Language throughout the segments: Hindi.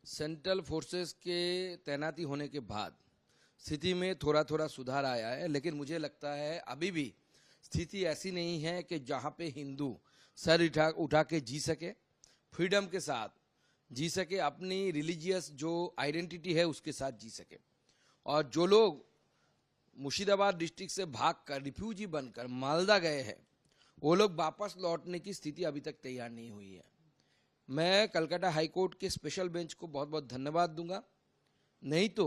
सेंट्रल फोर्सेस के तैनाती होने के बाद स्थिति में थोड़ा थोड़ा सुधार आया है, लेकिन मुझे लगता है अभी भी स्थिति ऐसी नहीं है कि जहां पे हिंदू सर उठा के जी सके, फ्रीडम के साथ जी सके, अपनी रिलीजियस जो आइडेंटिटी है उसके साथ जी सके। और जो लोग मुर्शिदाबाद डिस्ट्रिक्ट से भागकर रिफ्यूजी बनकर मालदा गए हैं, वो लोग वापस लौटने की स्थिति अभी तक तैयार नहीं हुई है। मैं कलकत्ता हाई कोर्ट के स्पेशल बेंच को बहुत बहुत धन्यवाद दूंगा। नहीं तो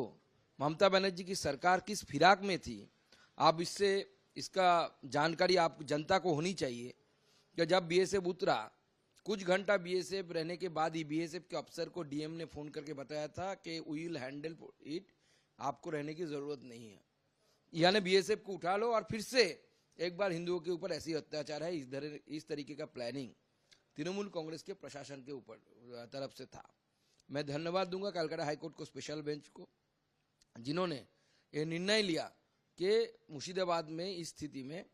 ममता बनर्जी की सरकार किस फिराक में थी, आप इसका जानकारी आप जनता को होनी चाहिए कि जब बीएसएफ उतरा, कुछ घंटा बीएसएफ रहने के बाद ही बीएसएफ के अफसर को डीएम ने फोन करके बताया था कि वी विल हैंडल इट, आपको रहने की जरूरत नहीं है। यानी बीएसएफ को उठा लो और फिर से एक बार हिंदुओं के ऊपर ऐसी अत्याचार है, इस तरीके का प्लानिंग तृणमूल कांग्रेस के प्रशासन के ऊपर तरफ से था। मैं धन्यवाद दूंगा कलकत्ता हाईकोर्ट को, स्पेशल बेंच को, जिन्होंने ये निर्णय लिया कि मुर्शिदाबाद में इस स्थिति में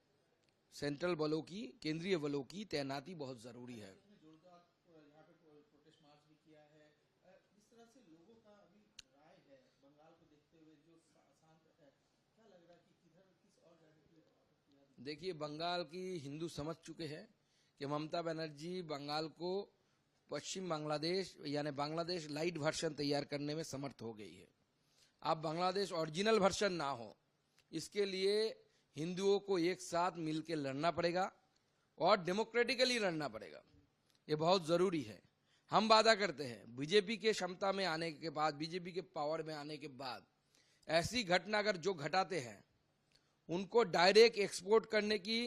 सेंट्रल बलों की, केंद्रीय बलों की तैनाती बहुत जरूरी है। देखिए, बंगाल की हिंदू समझ चुके हैं कि ममता बनर्जी बंगाल को पश्चिम बांग्लादेश यानी बांग्लादेश लाइट वर्जन तैयार करने में समर्थ हो गई है। अब बांग्लादेश ओरिजिनल वर्जन ना हो, इसके लिए हिंदुओं को एक साथ मिलकर लड़ना पड़ेगा और डेमोक्रेटिकली लड़ना पड़ेगा। ये बहुत जरूरी है। हम वादा करते हैं बीजेपी के क्षमता में आने के बाद, बीजेपी के पावर में आने के बाद ऐसी घटना अगर जो घटाते हैं उनको डायरेक्ट एक्सपोर्ट करने की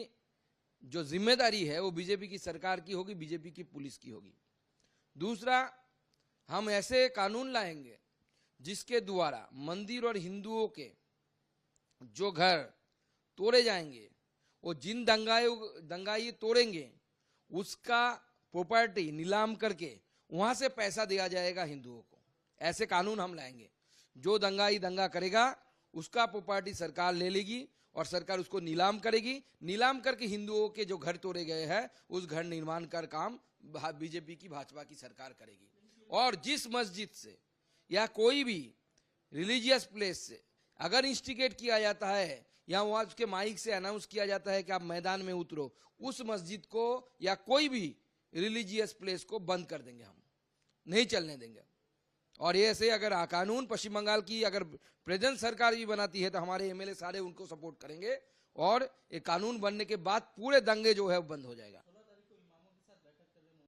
जो जिम्मेदारी है वो बीजेपी की सरकार की होगी, बीजेपी की पुलिस की होगी। दूसरा, हम ऐसे कानून लाएंगे जिसके द्वारा मंदिर और हिंदुओं के जो घर तोड़े जाएंगे, वो जिन दंगाई तोड़ेंगे उसका प्रॉपर्टी नीलाम करके वहां से पैसा दिया जाएगा हिंदुओं को। ऐसे कानून हम लाएंगे। जो दंगाई दंगा करेगा उसका प्रॉपर्टी सरकार ले लेगी और सरकार उसको नीलाम करेगी। नीलाम करके हिंदुओं के जो घर तोड़े गए हैं उस घर निर्माण का काम बीजेपी की, भाजपा की सरकार करेगी। और जिस मस्जिद से या कोई भी रिलीजियस प्लेस से अगर इंस्टिगेट किया जाता है या वहां उसके माइक से अनाउंस किया जाता है कि आप मैदान में उतरो, उस मस्जिद को या कोई भी रिलीजियस प्लेस को बंद कर देंगे, हम नहीं चलने देंगे। और ये ऐसे अगर कानून पश्चिम बंगाल की अगर प्रेजेंट सरकार भी बनाती है तो हमारे एमएलए सारे उनको सपोर्ट करेंगे और ये कानून बनने के बाद पूरे दंगे जो है वो बंद हो जाएगा।